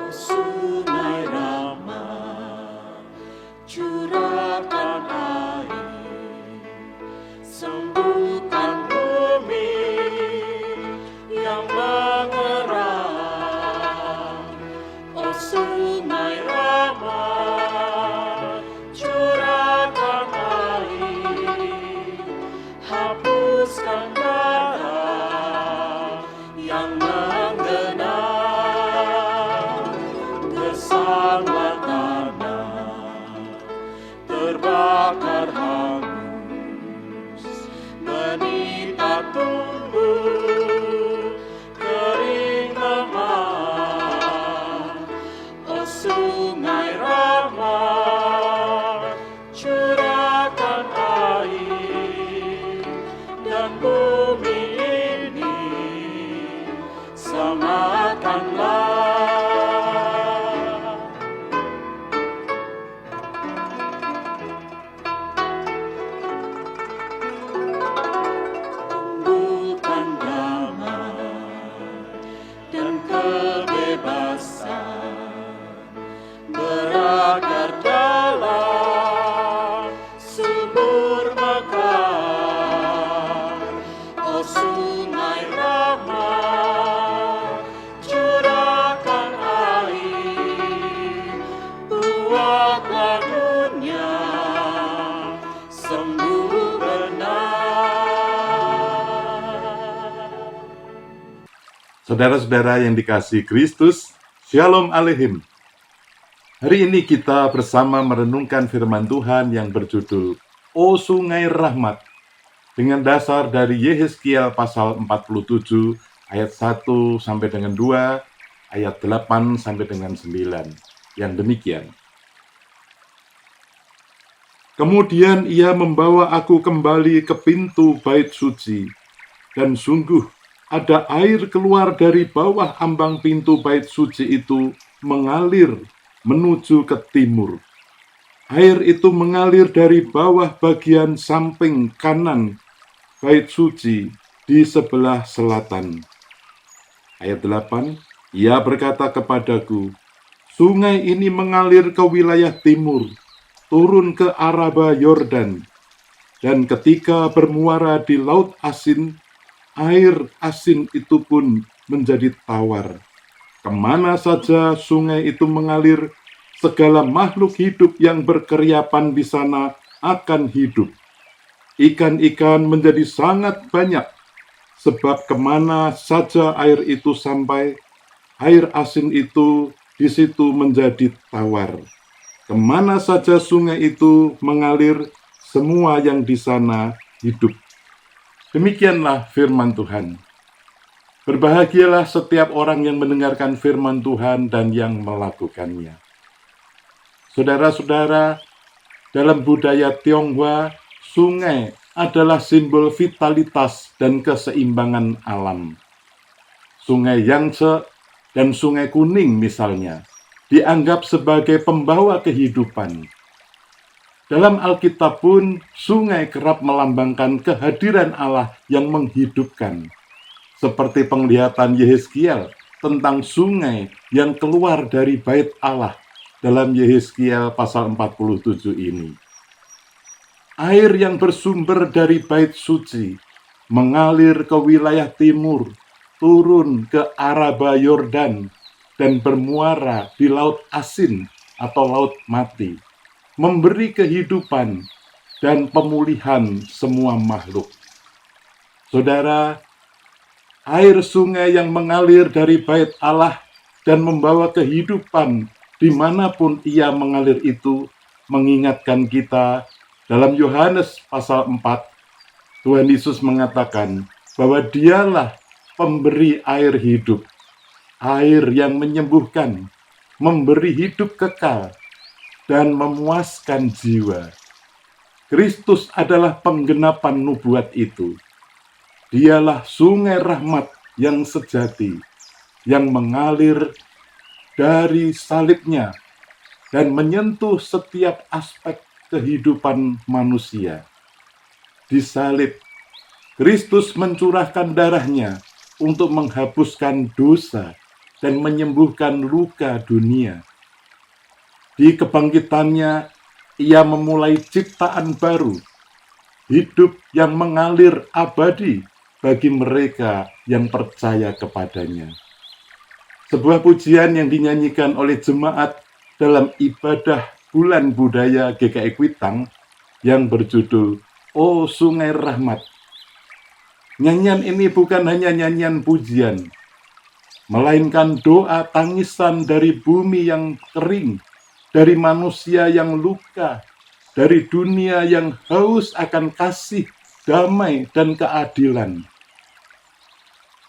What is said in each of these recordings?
Sungai Rama, curahkan air, sembuhkan bumi yang mengerang. Oh Sungai Rama, curahkan air, hapuskan darah yang menggenang. Gersanglah tanah terbakar hangus, menita tumbuh kering lemah. Oh Sungai Rama, curahkan air, dan bumi ini selamatkanlah. Berakar dalam subur mekar. Oh Sungai Rama, curahkan air, buatlah dunia sembuh benar. Saudara-saudara yang dikasihi Kristus, Shalom Aleichem. Hari ini kita bersama merenungkan firman Tuhan yang berjudul O Sungai Rahmat dengan dasar dari Yehezkiel pasal 47 ayat 1 sampai dengan 2, ayat 8 sampai dengan 9 yang demikian. Kemudian ia membawa aku kembali ke pintu bait suci, dan sungguh ada air keluar dari bawah ambang pintu bait suci itu mengalir menuju ke timur. Air itu mengalir dari bawah bagian samping kanan bait suci di sebelah selatan. Ayat 8, ia berkata kepadaku, sungai ini mengalir ke wilayah timur, turun ke Araba Yordan, dan ketika bermuara di Laut Asin, air asin itu pun menjadi tawar. Kemana saja sungai itu mengalir, segala makhluk hidup yang berkeriapan di sana akan hidup. Ikan-ikan menjadi sangat banyak, sebab kemana saja air itu sampai, air asin itu di situ menjadi tawar. Kemana saja sungai itu mengalir, semua yang di sana hidup. Demikianlah firman Tuhan. Berbahagialah setiap orang yang mendengarkan firman Tuhan dan yang melakukannya. Saudara-saudara, dalam budaya Tionghoa, sungai adalah simbol vitalitas dan keseimbangan alam. Sungai Yangtze dan Sungai Kuning misalnya, dianggap sebagai pembawa kehidupan. Dalam Alkitab pun, sungai kerap melambangkan kehadiran Allah yang menghidupkan. Seperti penglihatan Yehezkiel tentang sungai yang keluar dari bait Allah dalam Yehezkiel pasal 47 ini. Air yang bersumber dari bait suci mengalir ke wilayah timur, turun ke Araba Yordan, dan bermuara di Laut Asin atau Laut Mati, memberi kehidupan dan pemulihan semua makhluk. Saudara, air sungai yang mengalir dari bait Allah dan membawa kehidupan dimanapun ia mengalir itu mengingatkan kita dalam Yohanes pasal 4, Tuhan Yesus mengatakan bahwa dialah pemberi air hidup, air yang menyembuhkan, memberi hidup kekal, dan memuaskan jiwa. Kristus adalah penggenapan nubuat itu. Dialah sungai rahmat yang sejati, yang mengalir dari salibnya dan menyentuh setiap aspek kehidupan manusia. Di salib, Kristus mencurahkan darahnya untuk menghapuskan dosa dan menyembuhkan luka dunia. Di kebangkitannya, ia memulai ciptaan baru, hidup yang mengalir abadi bagi mereka yang percaya kepadanya. Sebuah pujian yang dinyanyikan oleh jemaat dalam ibadah bulan budaya GKI Kuitang yang berjudul "O Sungai Rahmat". Nyanyian ini bukan hanya nyanyian pujian, melainkan doa tangisan dari bumi yang kering, dari manusia yang luka, dari dunia yang haus akan kasih, damai, dan keadilan.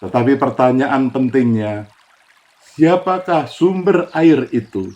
Tetapi pertanyaan pentingnya, siapakah sumber air itu?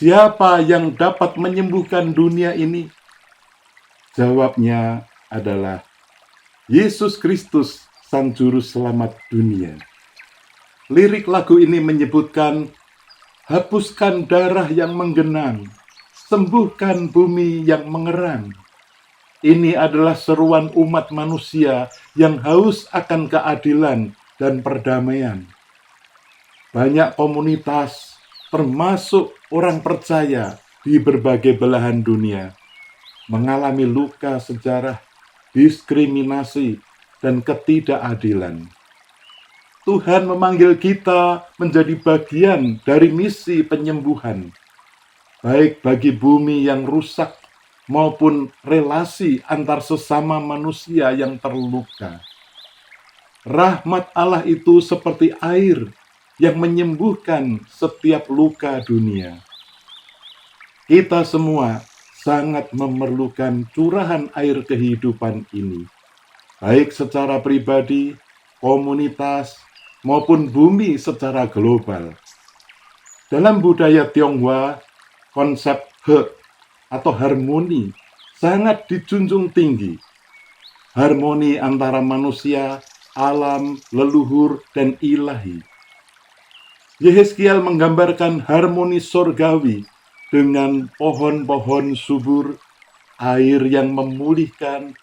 Siapa yang dapat menyembuhkan dunia ini? Jawabnya adalah Yesus Kristus, Sang Juru Selamat dunia. Lirik lagu ini menyebutkan, hapuskan darah yang menggenang, sembuhkan bumi yang mengerang. Ini adalah seruan umat manusia yang haus akan keadilan dan perdamaian. Banyak komunitas, termasuk orang percaya di berbagai belahan dunia, mengalami luka sejarah, diskriminasi, dan ketidakadilan. Tuhan memanggil kita menjadi bagian dari misi penyembuhan, baik bagi bumi yang rusak maupun relasi antar sesama manusia yang terluka. Rahmat Allah itu seperti air yang menyembuhkan setiap luka dunia. Kita semua sangat memerlukan curahan air kehidupan ini, baik secara pribadi, komunitas, maupun bumi secara global. Dalam budaya Tionghoa, konsep he atau harmoni sangat dijunjung tinggi. Harmoni antara manusia, alam, leluhur, dan ilahi. Yehezkiel menggambarkan harmoni sorgawi dengan pohon-pohon subur, air yang memulihkan,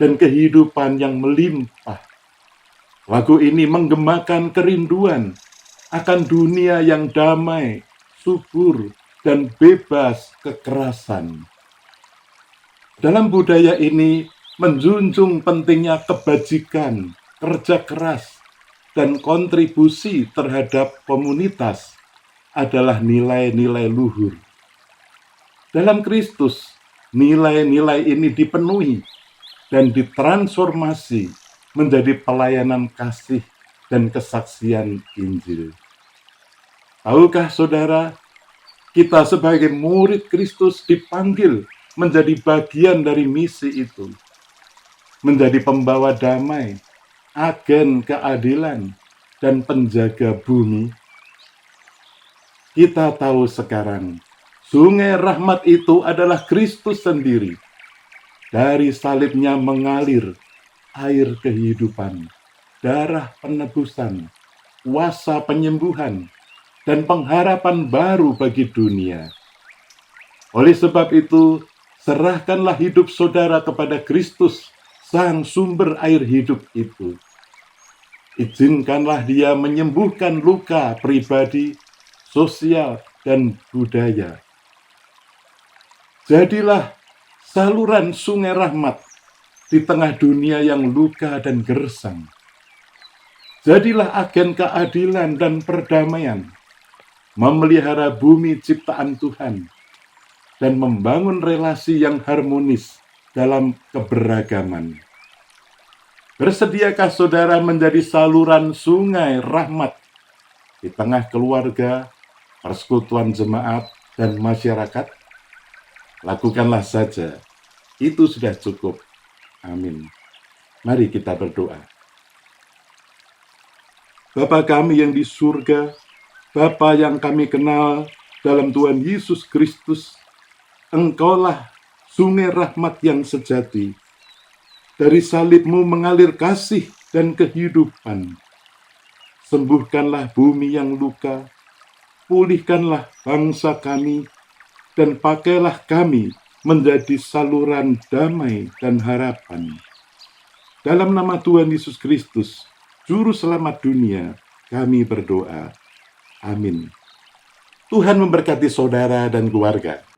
dan kehidupan yang melimpah. Lagu ini menggemakan kerinduan akan dunia yang damai, subur, dan bebas kekerasan. Dalam budaya ini menjunjung pentingnya kebajikan, kerja keras, dan kontribusi terhadap komunitas adalah nilai-nilai luhur. Dalam Kristus, nilai-nilai ini dipenuhi dan ditransformasi menjadi pelayanan kasih dan kesaksian Injil. Tahukah saudara, kita sebagai murid Kristus dipanggil menjadi bagian dari misi itu, menjadi pembawa damai, agen keadilan, dan penjaga bumi. Kita tahu sekarang, sungai rahmat itu adalah Kristus sendiri. Dari salibnya mengalir air kehidupan, darah penebusan, kuasa penyembuhan, dan pengharapan baru bagi dunia. Oleh sebab itu, serahkanlah hidup saudara kepada Kristus, Sang sumber air hidup itu. Izinkanlah Dia menyembuhkan luka pribadi, sosial, dan budaya. Jadilah saluran sungai rahmat di tengah dunia yang luka dan gersang. Jadilah agen keadilan dan perdamaian, memelihara bumi ciptaan Tuhan, dan membangun relasi yang harmonis dalam keberagaman. Bersediakah saudara menjadi saluran sungai rahmat di tengah keluarga, persekutuan jemaat, dan masyarakat? Lakukanlah saja, itu sudah cukup. Amin. Mari kita berdoa. Bapa kami yang di surga, Bapa yang kami kenal dalam Tuhan Yesus Kristus, Engkaulah sungai rahmat yang sejati. Dari salib-Mu mengalir kasih dan kehidupan. Sembuhkanlah bumi yang luka, pulihkanlah bangsa kami, dan pakailah kami menjadi saluran damai dan harapan. Dalam nama Tuhan Yesus Kristus, Juru Selamat dunia, kami berdoa. Amin. Tuhan memberkati saudara dan keluarga.